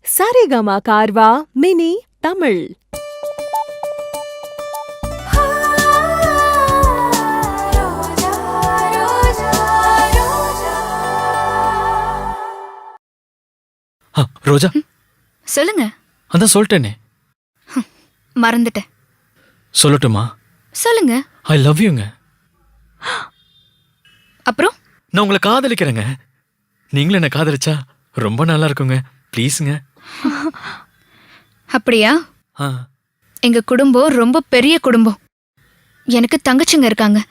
Saregama Carvaan mini Tamil. ரோஜா சொல்லுங்க. அதான் சொல்லிட்டேனே. மறந்துட்டேன். சொல்லட்டுமா? சொல்லுங்க. ஐ லவ் யூங்க. அப்புறம் நான் உங்களை காதலிக்கிறேங்க. நீங்களும் என்ன காதலிச்சா ரொம்ப நல்லா இருக்குங்க. ப்ளீஸுங்க. அப்படியா? ஆ, எங்க குடும்பம் ரொம்ப பெரிய குடும்பம். எனக்கு தங்கச்சிங்க இருக்காங்க.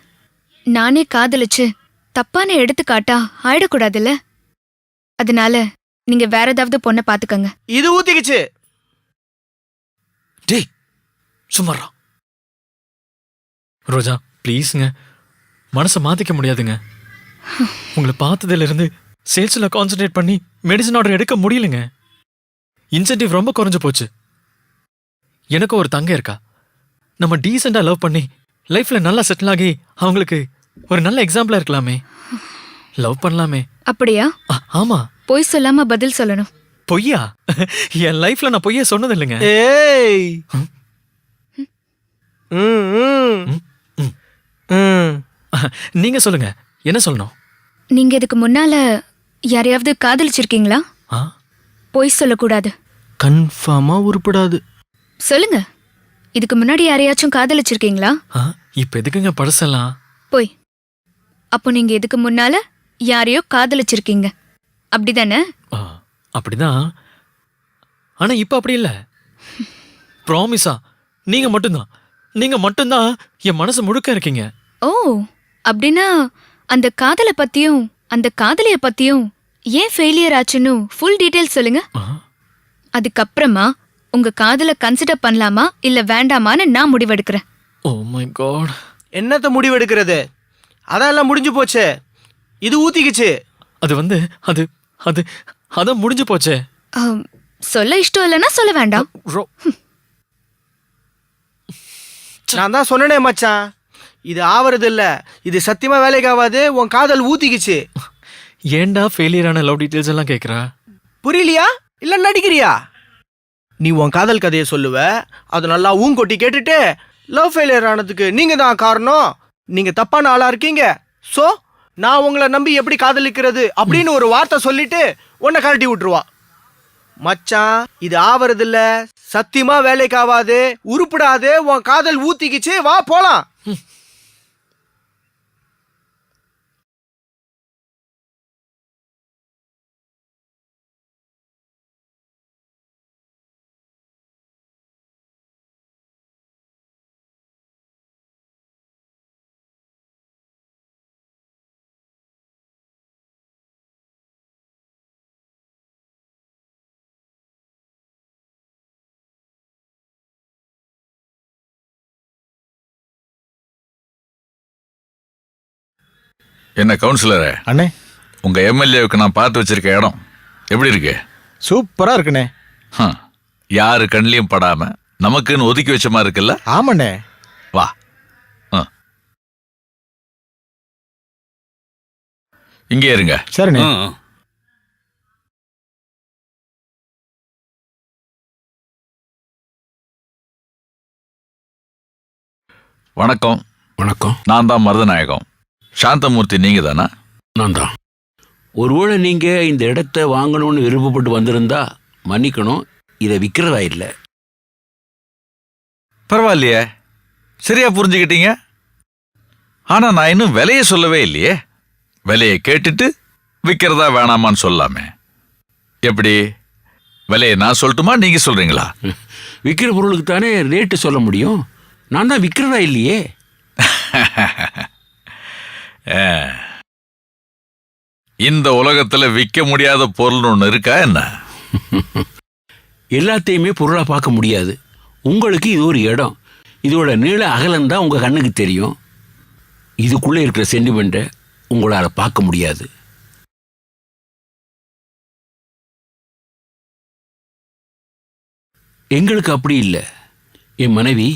நானே காதலிச்சு தப்பான எடுத்துக்காட்டா ஆயிடக்கூடாதுல்ல. அதனால நீங்க வேற ஏதாவது பொண்ணை பாத்துக்கங்க. இது ஊத்திக்கிச்சு. டேய் சும்மாறா. ரோஜா ப்ளீஸுங்க, மனசை மாத்திக்க முடியாதுங்க. உங்களை பார்த்ததுல இருந்து சேல்ஸ்ல கான்சென்ட்ரேட் பண்ணி மெடிசன் ஆர்டர் எடுக்க முடியலங்க. இன்சென்டிவ் ரொம்ப குறைஞ்சு போச்சு. எனக்கு ஒரு தங்க இருக்கா. நம்ம டீசெண்டா லவ் பண்ணி லைஃப்ல நல்லா செட்டில் ஆகி அவங்களுக்கு ஒரு நல்ல எக்ஸாம்பிளா இருக்கலாமே. லவ் பண்ணலாமே. அப்படியா? ஆமா. பொய் சொல்லாம பதில் சொல்லணும். பொய்யா? என் லைஃப்ல நான் பொய்யா சொன்னது இல்லைங்க. ஏய். ம், ம். ம். ம். நீங்க சொல்லுங்க, என்ன சொல்லணும்? நீங்க இதுக்கு முன்னால யாரையாவது காதலிச்சிருக்கீங்களா? ஆ? பொய் சொல்லக்கூடாது. கன்ஃபார்மா உருப்படாது. சொல்லுங்க. இதுக்கு முன்னாடி யாரையாச்சும் காதலிச்சிருக்கீங்களா? ஆ, இப்ப எதுக்குங்க பழசெல்லாம்? பொய். அப்போ நீங்க இதுக்கு முன்னால யாரையோ காதலிச்சிருக்கீங்க, அப்படிதானே? ஆ, அப்படிதான். ஆனா இப்ப அப்படி இல்ல. ப்ராமிஸா நீங்க மட்டும்தான் என் மனசு முழுக்க இருக்கீங்க. ஓ, அப்படின்னா அந்த காதலை பத்தியும் அந்த காதலிய பத்தியும் ஏன் ஃபெயிலியர் ஆச்சுன்னு ஃபுல் டீடைல் சொல்லுங்க. ஆ, அதுக்கப்புறமா உங்க காதலை கன்சிடர் பண்ணலாமா இல்ல வேண்டாமான்னு நான் முடிவெடுக்கிறேன். Oh my God. என்னத்த முடிவெடுக்கிறது? அதெல்லாம் முடிஞ்சு போச்சே. இது ஊத்திக்கிச்சு. அது அது அது அதான் முடிஞ்சு போச்சே. சொல்ல இஷ்டம் இல்லைன்னா சொல்ல வேண்டாம். நான் தான் சொன்னனே மச்சான், இது ஆவறது இல்ல. இது சத்தியமா வேலைக்கு ஆகாது. உன் காதல் ஊத்திக்கிச்சு. ஏன்டா ஃபெயிலியர் ஆன லவ் டீடைல்ஸ் எல்லாம் கேக்குறா? புரியலையா இல்ல நடிக்கிறியா? நீ உன் காதல் கதையை சொல்லுவ, அது நல்லா ஊங்கொட்டி கேட்டுட்டு லவ் ஃபெயிலியர் ஆனதுக்கு நீங்க தான் காரணம், நீங்க தப்பான ஆளா இருக்கீங்க, சோ நான் உங்களை நம்பி எப்படி காதலிக்கிறது அப்படின்னு ஒரு வார்த்தை சொல்லிட்டு உன்னை கழட்டி விட்டுருவா. மச்சான், இது ஆவறது இல்ல, சத்தியமா வேலைக்கு ஆகாது, உருப்படாது. உன் காதல் ஊத்திக்கிச்சு. வா போலாம். என்ன கவுன்சிலரே அண்ணே, உங்க எம்எல்ஏவுக்கு நான் பார்த்து வச்சிருக்க இடம் எப்படி இருக்கு? சூப்பரா இருக்குண்ணே. யாரு கண்ணிலையும் படாம நமக்குன்னு ஒதுக்கி வச்ச மாதிரி இருக்குல்ல? ஆமாண்ணே. வா. இங்கே இருங்க. சரிண்ணே. வணக்கம். வணக்கம். நான் தான் மருதநாயகம். சாந்தமூர்த்தி நீங்க தானா? நான் தான். ஒருவேளை நீங்க இந்த இடத்த வாங்கணும்னு விருப்பப்பட்டு வந்திருந்தா மன்னிக்கணும், இதை விற்கிறதா இல்லை. பரவாயில்லையே, சரியா புரிஞ்சுக்கிட்டீங்க. ஆனா நான் இன்னும் விலையை சொல்லவே இல்லையே. விலையை கேட்டுட்டு விற்கிறதா வேணாமான்னு சொல்லாமே. எப்படி? விலையை நான் சொல்லட்டுமா நீங்க சொல்றீங்களா? விற்கிற பொருளுக்கு தானே ரேட்டு சொல்ல முடியும். நான் தான் விற்கிறதா இல்லையே. இந்த உலகத்துல விற்க முடியாத பொருள் ஒன்று இருக்கா என்ன? எல்லாத்தையுமே பொருளா பார்க்க முடியாது. உங்களுக்கு இது ஒரு இடம், இதோட நீள அகலம்தான் உங்க கண்ணுக்கு தெரியும். இதுக்குள்ள இருக்கிற சென்டிமெண்ட்டை உங்களால பார்க்க முடியாது. எங்களுக்கு அப்படி இல்லை. என் மனைவி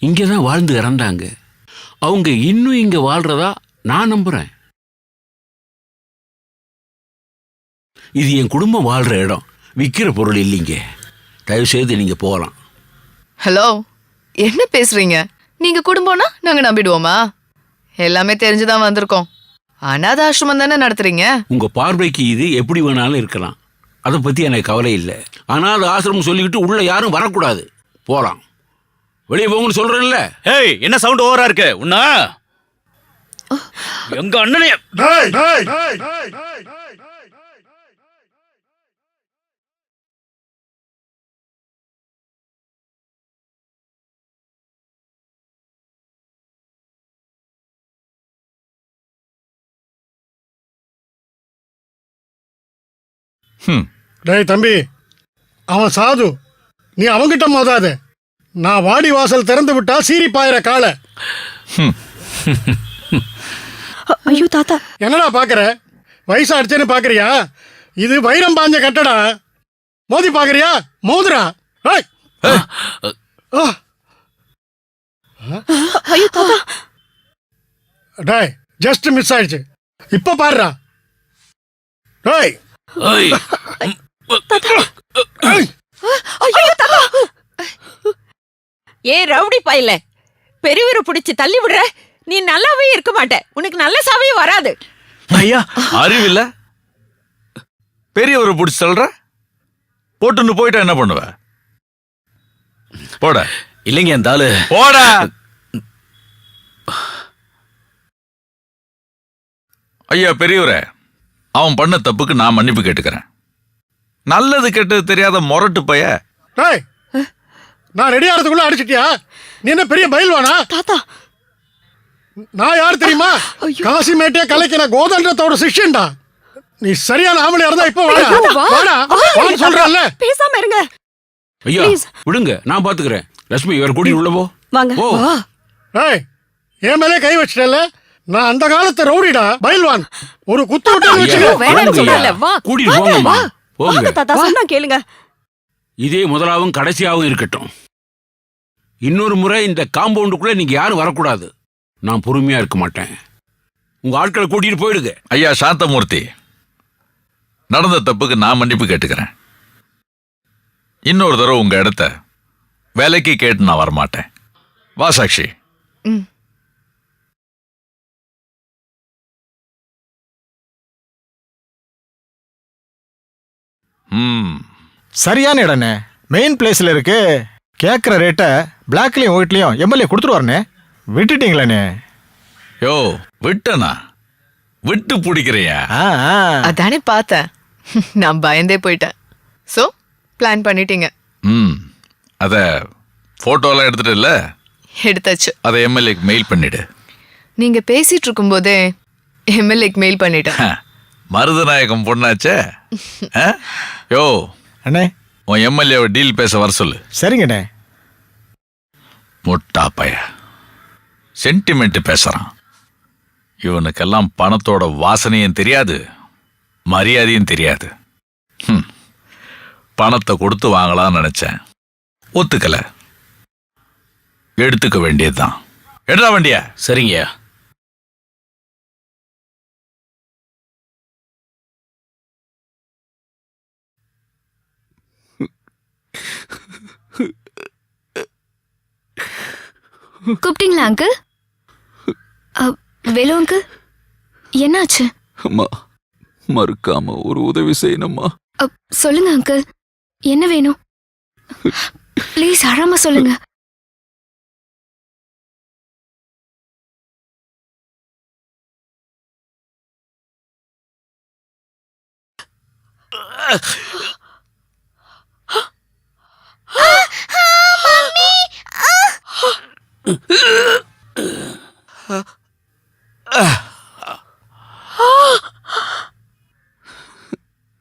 இங்கதான் வாழ்ந்து இறந்தாங்க. அவங்க இன்னும் இங்க வாழ்றதா நான் நம்புறேன். இது என் குடும்பம் வாழ்ற இடம். விற்கிற பொருள் இல்லைங்க. தயவு செய்து நீங்கள் போகலாம். ஹலோ, என்ன பேசுறீங்க? நீங்க குடும்பம்னா நாங்க நம்பிடுவோமா? எல்லாமே தெரிஞ்சுதான் வந்திருக்கோம். அனாத ஆசிரமம் தானே நடத்துறீங்க. உங்கள் பார்வைக்கு இது எப்படி வேணாலும் இருக்கலாம். அதை பற்றி எனக்கு கவலை இல்லை. ஆனால் அது ஆசிரமம் சொல்லிக்கிட்டு உள்ளே யாரும் வரக்கூடாது. போகலாம். வெளியே போங்கன்னு சொல்கிறேன்ல. ஏய், என்ன சவுண்ட் ஓவரா இருக்கு உன்னா? எங்க அண்ணனே டேய் தம்பி, அவன் சாது, நீ அவங்கிட்ட மோதாத. நான் வாடி வாசல் திறந்து விட்டா சீறி பாயிர காலை. ஐயோ தாத்தா, என்னடா பாக்குற? வயசாடுச்சேன்னு பாக்குறியா? இது வைரம் பாஞ்ச கட்டடா. மோதி பாக்குறியா? மோதுரா. ஏய். ஆ. ஐயோ தாத்தா. டேய், ஜஸ்ட் மிஸ் ஆயிடுச்சு. இப்ப பாருடா. டேய். ஏய், ஐயோ தாத்தா. ஏ ரவுடி பையல, பெரியவரை பிடிச்சு தள்ளி விடுற. நீ நல்லாவே இருக்க மாட்ட. உனக்கு நல்ல சாவே வராது. ஐயா, அறிவில்ல? பெரியவரை பிடிச்சி சொல்ற? போட்டுன்னு போயிட்டா என்ன பண்ணுவ? போட. இல்லைங்க அந்த ஆளு. போட. ஐயா பெரியவரே, அவன் பண்ண தப்புக்கு நான் மன்னிப்பு கேட்டுக்கிறேன். நல்லது கெட்டது தெரியாத முரட்டு பைய. டேய், நான் ரெடி ஆகிறதுக்குள்ள அடிச்சிட்டியா? நீ என்ன பெரிய பயில்வானா? தாத்தா, நான் யார் தெரியுமா? காசி மேட்டே கலைக்கிற கோதண்டத்தோட சிஷ்யன்டா. நீ சரியான ஆம்பளையா இருந்தா இப்ப வாடா. வாடா, வான்னு சொல்றல்ல. பேசாம இருங்க. ஐயா விடுங்க, நான் பார்த்துக்கிறேன். லட்சுமி, இவர் கூட்டிட்டு உள்ள போ. வாங்க. ஓ. ஏய், என் மேலே கை வச்சிட்டல. நான் அந்த காலத்து ரவுடிடா, பயில்வான். ஒரு குத்து விட்டு ஐயா, வச்சுக்க. வேணாம்னு வாங்க சொல்றேன்ல, ஐயா. வா. கூட்டிட்டு வாங்க, போங்கம்மா. வா. வாங்க போங்க. தாத்தா, சொன்னா கேளுங்க. இதே முதலாவும் கடைசியாகவும் இருக்கட்டும். இன்னொரு முறை இந்த காம்பவுண்டுக்குள்ள நீங்க யாரும் வரக்கூடாது. நான் பொறுமையா இருக்க மாட்டேன். உங்க ஆட்களை கூட்டிட்டு போயிடுங்க. ஐயா சாந்தமூர்த்தி, நடந்த தப்புக்கு நான் மன்னிப்பு கேட்டுக்கிறேன். இன்னொரு தடவை உங்க இடத்த வேலைக்கு கேட்டு நான் வரமாட்டேன். வா சாக்ஷி. ம். சரியான இடண்ணே, மெயின் பிளேஸ்ல இருக்கு. கேட்குற ரேட்டை பிளாக்லயும் ஒயிட்லயும் எம்எல்ஏ கொடுத்துருவாருண்ணே. விட்டுட்டீங்களே. யோ, விட்டனா? விட்டு பிடிக்கிறியா? அதானே பார்த்தேன். நான் பயந்தே போயிட்டேன். சோ பிளான் பண்ணிட்டீங்க. அத போட்டோலாம் எடுத்துட்டு இல்ல? எடுத்தாச்சு. அதை எம்எல்ஏக்கு மெயில் பண்ணிடு. நீங்க பேசிட்டு இருக்கும்போதே எம்எல்ஏக்கு மெயில் பண்ணிட்டேன். மருதநாயகம் பொண்ணாச்சே. யோ அண்ணே, உன் எம்எல்ஏவை டீல் பேச வர சொல்லு. சரிங்கண்ணே. முட்டா பைய சென்டிமெண்ட் பேசுறான். இவனுக்கெல்லாம் பணத்தோட வாசனையும் தெரியாது, மரியாதையும் தெரியாது. பணத்தை கொடுத்து வாங்கலாம்னு நினைச்சேன், ஒத்துக்கல. எடுத்துக்க வேண்டியதுதான். எடுறா வண்டியா. சரிங்கய்யா. கூப்பிட்டீங்களா அங்கிள்? வேலு அங்கிள், என்னாச்சு? அம்மா, மறுக்காம ஒரு உதவி செய்யணும்மா. சொல்லுங்க அங்கிள், என்ன வேணும்? ப்ளீஸ் அழாம சொல்லுங்க.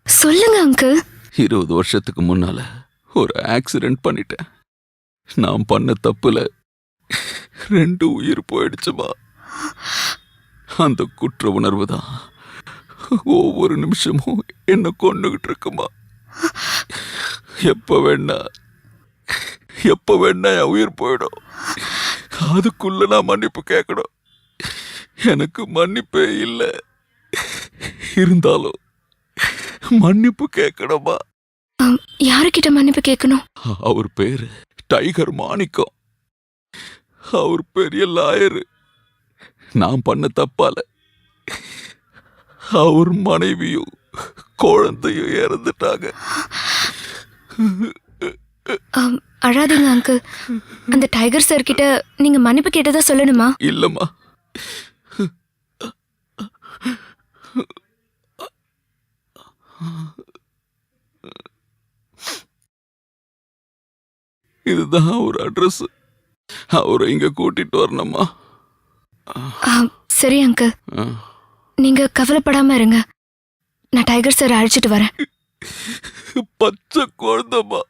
சொல்லுங்க அங்கிள். 20 வருஷத்துக்கு முன்னால ஒரு ஆக்சிடென்ட் பண்ணிட்டேன். நான் பண்ண தப்புல 2 உயிர் போயிடுச்சுமா. அந்த குற்ற உணர்வு தான் ஒவ்வொரு நிமிஷமும் என்ன கொண்டுகிட்டு இருக்குமா. எப்ப வேணா என் உயிர் போயிடும். அதுக்குள்ள நான் மன்னிப்பு கேட்கணும். எனக்கு மன்னிப்பே இல்லை. இருந்தாலும் மன்னிப்பு கேட்கணுமா. யாருக்கிட்ட மன்னிப்பு கேட்கணும்? அவர் பேரு டைகர் மாணிக்கம். அவர் பெரிய லாயரு. நான் பண்ண தப்பால அவர் மனைவியும் குழந்தையும் இறந்துட்டாங்க. அழாதீங்க அங்கிள். அந்த டைகர் சார் கிட்ட நீங்க மன்னிப்பு கேட்டதா சொல்லணுமா? இல்லம்மா, இதுதான் ஒரு அட்ரஸ். அவரை இங்க கூட்டிட்டு வரணுமா? சரி அங்கிள், நீங்க கவலைப்படாம இருங்க. நான் டைகர் சார் அழைச்சிட்டு வரேன். பச்சை குழந்தைமா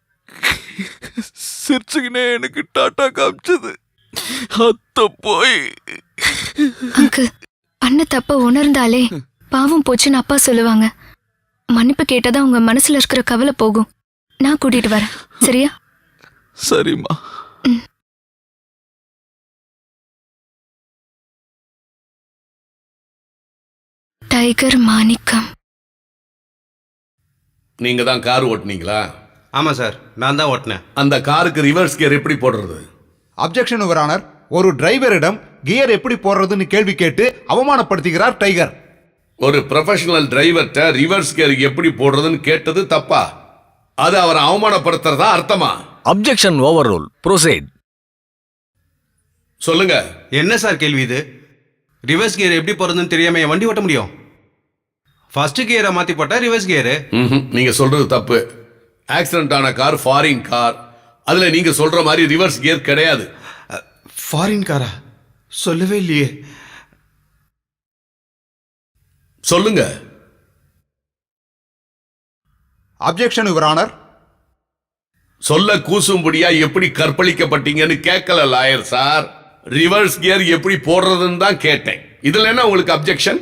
சிரிச்சுக்கினே எனக்கு டாட்டா காமிச்சது. அத்த போய் அங்கிள், பண்ண தப்ப உணர்ந்தாலே பாவம் போச்சுன்னு அப்பா சொல்லுவாங்க. மன்னிப்பு கேட்டதா உங்க மனசுல இருக்கிற கவலை போகும். நான் கூட்டிட்டு வரேன், சரியா? சரிம்மா. டைகர் மாணிக்கம். நீங்க தான் கார் ஓட்டுனீங்களா? ஆமா சார், நான் தான் ஓட்டினேன். அந்த காருக்கு ரிவர்ஸ் கியர் எப்படி போடுறது? Objection your honour. ஒரு டிரைவரிடம் கியர் எப்படி போடுறதுன்னு கேள்வி கேட்டு அவமானப்படுத்துகிறார் டைகர். ஒரு ப்ரொஃபஷனல் டிரைவர்கிட்ட ரிவர்ஸ் கியர் எப்படி போடுறதுன்னு கேட்டது தப்பா? அது அவரை அவமானப்படுத்துறதா அர்த்தமா? Objection over rule. ப்ரொசீட். சொல்லுங்க. என்ன சார் கேள்வி இது? ரிவர்ஸ் கியர் எப்படி போறதுன்னு தெரியாம என் வண்டி ஓட்ட முடியும்? ஃபர்ஸ்ட் கியரை மாத்தி போட்டா ரிவர்ஸ் கியர். நீங்க சொல்றது தப்பு. ஆக்சிடென்ட் ஆன கார் ஃபாரின் கார். அதுல நீங்க சொல்ற மாதிரி ரிவர்ஸ் கியர் கிடையாது. ஃபாரின் காரா? சொல்லவே இல்லையே. சொல்லுங்க. Objection your honour. சொல்ல கூசும்படியா எப்படி கற்பழிக்கப்பட்டீங்கன்னு கேட்கல லாயர் சார். ரிவர்ஸ் கியர் எப்படி போடுறதுன்னு தான் கேட்டேன். இதுல என்ன உங்களுக்கு அப்ஜெக்ஷன்?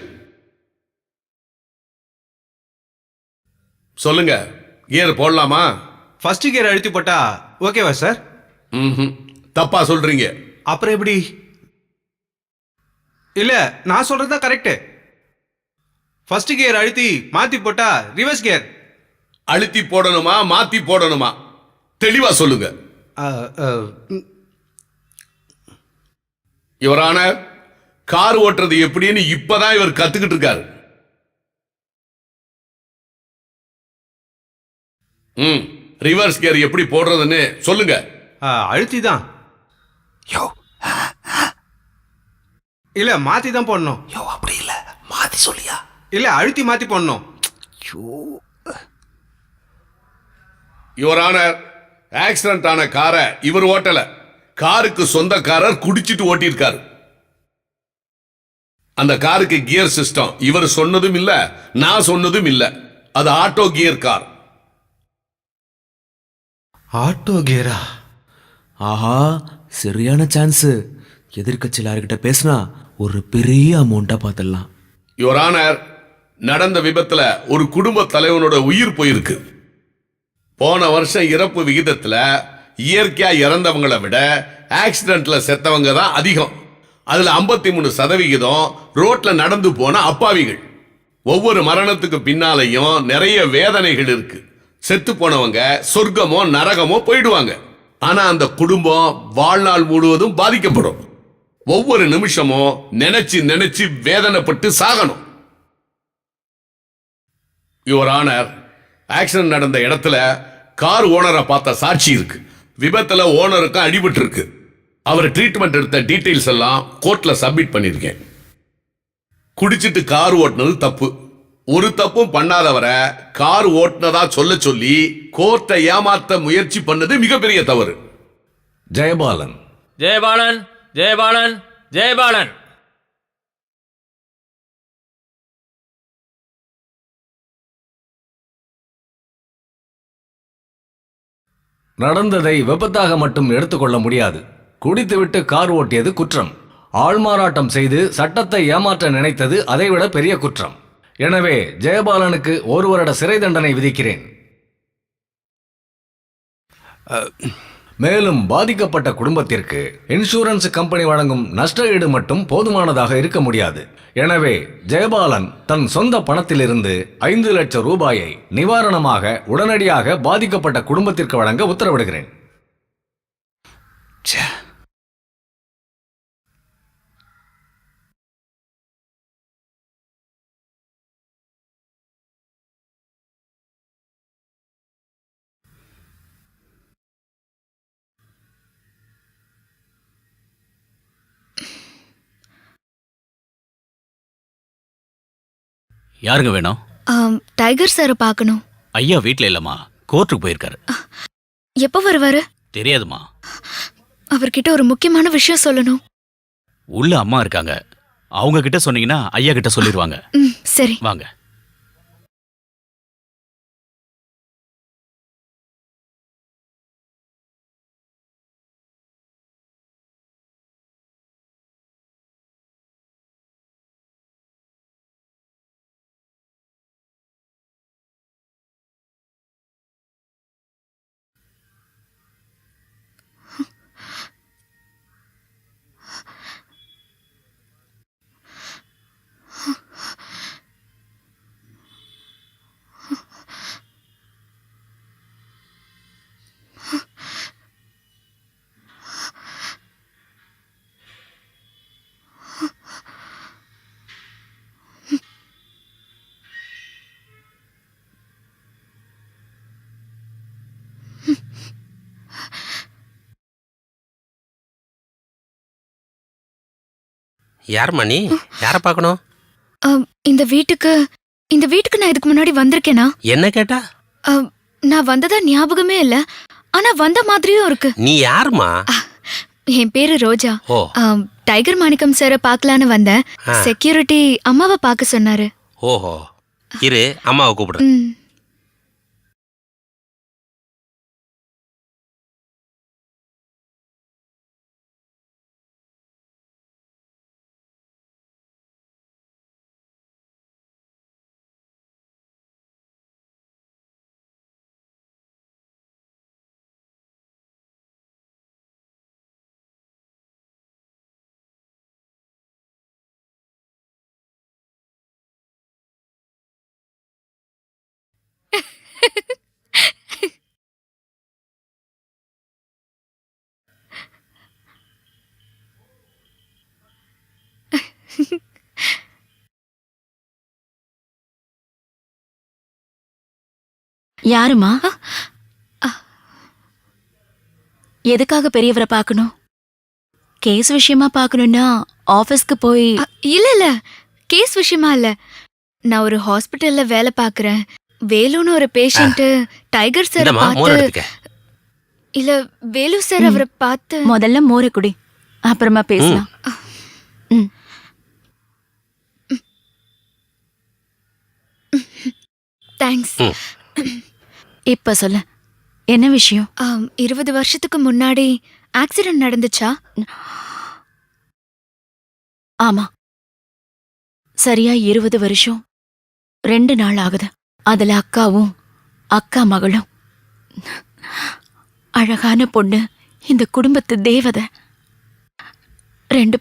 சொல்லுங்க. கியர் போடலாமா? ஃபர்ஸ்ட் கியர் அழுத்தி போட்டா ஓகேவா சார்? தப்பா சொல்றீங்க. அப்புறம் எப்படி? இல்ல, நான் சொல்றதுதான் கரெக்ட். ஃபர்ஸ்ட் கியர் அழுத்தி மாத்தி போட்டா ரிவர்ஸ் கியர். அழுத்தி போடணுமா மாத்தி போடணுமா? தெளிவா சொல்லுங்க. இவரான கார் ஓட்டுறது எப்படின்னு இப்பதான் இவர் கத்துக்கிட்டு இருக்காரு. ரிவர்ஸ் கியர் எப்படி போடுறதுன்னு சொல்லுங்க. அழுத்தி தான். இல்ல, மாத்தி தான் போடணும். அப்படி இல்ல, மாத்தி சொல்லியா? இல்ல, அழுத்தி மாத்தி போடணும். இவரான ஆக்சிடென்ட் ஆன காரை இவர் ஓட்டல. காருக்கு சொந்தக்காரர் குடிச்சிட்டு ஓட்டியிருக்காரு. அந்த காருக்கு கியர் சிஸ்டம் இவர் சொன்னதும் இல்ல, நான் சொன்னதும் இல்ல. அது ஆட்டோ கியர் கார். ஆட்டோ கியரா? ஆஹா, சரியான சான்ஸ். எதிர்கட்சியார்கிட்ட பேசினா ஒரு பெரிய அமௌண்ட்டா பார்த்துடலாம். யுவர் ஆனர், நடந்த விபத்துல ஒரு குடும்ப தலைவனோட உயிர் போயிருக்கு. போன வருஷம் இறப்பு விகிதத்துல இயற்கையா இறந்தவங்களை விட ஆக்சிடென்ட்ல செத்தவங்க தான் அதிகம். அதுல 53% ரோட்ல நடந்து போன அப்பாவிகள். ஒவ்வொரு மரணத்துக்கு பின்னாலையும் நிறைய வேதனைகள் இருக்கு. செத்து போனவங்க சொர்க்கமோ நரகமோ போயிடுவாங்க. ஆனா அந்த குடும்பம் வாழ்நாள் முழுவதும் பாதிக்கப்படும். ஒவ்வொரு நிமிஷமும் நினைச்சு நினைச்சு வேதனைப்பட்டு சாகணும். யுவர் ஆனர், ஆக்சிடென்ட் நடந்த இடத்துல கார் ஓனரை பார்த்த சாட்சி இருக்கு. விபத்துல ஓனருக்கு அடிபட்டு இருக்கு. அவர் ட்ரீட்மெண்ட் எடுத்த டீடைல்ஸ் எல்லாம் கோர்ட்ல சப்மிட் பண்ணிருக்கேன். குடிச்சிட்டு கார் ஓட்டுனது தப்பு. ஒரு தப்பும் பண்ணாதவரை கார் ஓட்டுனதா சொல்ல சொல்லி கோர்ட்டை ஏமாத்த முயற்சி பண்ணது மிகப்பெரிய தவறு. ஜெயபாலன். ஜெயபாலன், ஜெயபாலன், ஜெயபாலன். நடந்ததை விபத்தாக மட்டும் எடுத்துக்கொள்ள முடியாது. குடித்துவிட்டு கார் ஓட்டியது குற்றம். ஆள்மாறாட்டம் செய்து சட்டத்தை ஏமாற்ற நினைத்தது அதைவிட பெரிய குற்றம். எனவே ஜெயபாலனுக்கு 1 வருட சிறை தண்டனை விதிக்கிறேன். மேலும் பாதிக்கப்பட்ட குடும்பத்திற்கு இன்சூரன்ஸ் கம்பெனி வழங்கும் நஷ்ட ஈடு மட்டும் போதுமானதாக இருக்க முடியாது. எனவே ஜெயபாலன் தன் சொந்த பணத்திலிருந்து 5 லட்சம் ரூபாயை நிவாரணமாக உடனடியாக பாதிக்கப்பட்ட குடும்பத்திற்கு வழங்க உத்தரவிடுகிறேன். யாருங்க வேணும்? டைகர் சாரை பார்க்கணும். ஐயா வீட்ல இல்லம்மா, கோர்ட்டுக்கு போயிருக்காரு. எப்போ வருவாரு? தெரியாதுமா. அவர்கிட்ட ஒரு முக்கியமான விஷயம் சொல்லணும். உள்ள அம்மா இருக்காங்க, அவங்க கிட்ட சொன்னீங்கன்னா ஐயா கிட்ட சொல்லிடுவாங்க. சரி வாங்க. யார் மணி? யாரை பார்க்கணும்? இந்த வீட்டுக்கு நான் இதுக்கு முன்னாடி வந்திருக்கேனா? என்ன கேட்டா? நான் வந்ததா ஞாபகமே இல்ல, ஆனா வந்த மாதிரியும் இருக்கு. நீ யாருமா? என் பேரு ரோஜா. ஓ. டைகர் மாணிக்கம் சாரை பார்க்கலான்னு வந்தேன். செக்யூரிட்டி அம்மாவை பார்க்க சொன்னாரு. ஓஹோ, இரு அம்மாவை கூப்பிடுறேன். யாருமா? எதுக்காக பெரியவரை பார்க்கணும்? கேஸ் விஷயமா பார்க்கணும்னா ஆபீஸ்க்கு போய். இல்ல கேஸ் விஷயமா இல்ல, நான் ஒரு ஹாஸ்பிட்டல்ல வேலை பார்க்கறேன். வேலுன்னு ஒரு பேஷண்ட் டைகர் சார் பார்த்து. இல்ல வேலு சார் அவரை பார்த்து. முதல்ல மோரை குடி, அப்புறமா பேசலாம். தேங்க்ஸ். இப்ப சொல்ல, என்ன விஷயம்? 20 வருஷத்துக்கு முன்னாடி ஆக்சிடென்ட் நடந்துச்சா? ஆமா, சரியா 20 வருஷம் 2 நாள் ஆகுது. அதுல அக்காவும் அக்கா மகளும். அழகான பொண்ணு, இந்த குடும்பத்து தேவதை. 2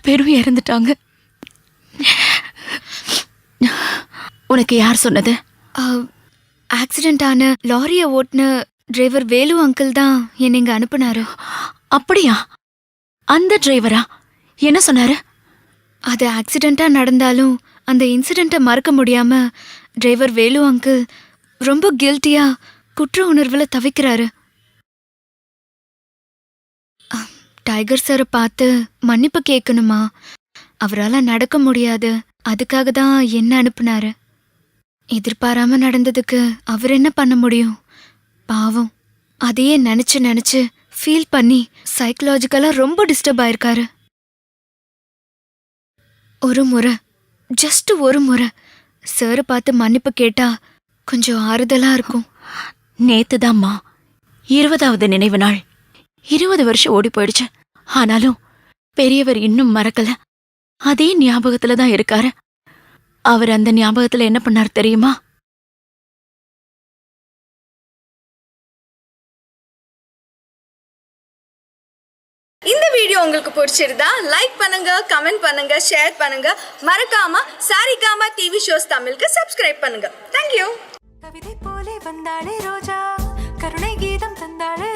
பேரும் இறந்துட்டாங்க. உனக்கு யார் சொன்னது? ஆக்சிடென்ட் ஆன லாரிய ஓட்டுன டிரைவர் வேலு அங்கிள் தான் என்னை இங்க அனுப்புனாரு. அப்படியா? அந்த டிரைவரா? என்ன சொன்னாரு? அது ஆக்சிடென்டா நடந்தாலும் அந்த இன்சிடென்ட்டை மறக்க முடியாம டிரைவர் வேலு அங்கிள் ரொம்ப கில்ட்டியா குற்ற உணர்வுல தவிக்கிறாரு. டைகர் சாரை பார்த்து மன்னிப்பு கேட்கணுமா? அவரால நடக்க முடியாது, அதுக்காக தான் என்ன அனுப்புனாரு. எதிர்பாராம நடந்ததுக்கு அவர் என்ன பண்ண முடியும்? பாவம், அதையே நினைச்சு ஃபீல் பண்ணி சைக்கலாஜிக்கலா ரொம்ப டிஸ்டர்ப் ஆயிருக்காரு. ஜஸ்ட் ஒரு முறை சாரை பார்த்து மன்னிப்பு கேட்டா கொஞ்சம் ஆறுதலா இருக்கும். நேத்துதாம்மா 20வது நினைவு நாள். 20 வருஷம் ஓடி போயிடுச்சு. ஆனாலும் பெரியவர் இன்னும் மறக்கல. அதே ஞாபகத்துல தான் இருக்காரு. அவர் அந்த ஞாபகத்துல என்ன பண்ணார் தெரியுமா? உங்களுக்கு பிடிச்சிருந்தா லைக் பண்ணுங்க, கமெண்ட் பண்ணுங்க, ஷேர் பண்ணுங்க. மறக்காம சாரிகாமா டிவி ஷோஸ் தமிழுக்கு சப்ஸ்கிரைப் பண்ணுங்க. தேங்க்யூ. கவிதை போலே வந்தாளே ரோஜா, கருணை கீதம் தந்தாளே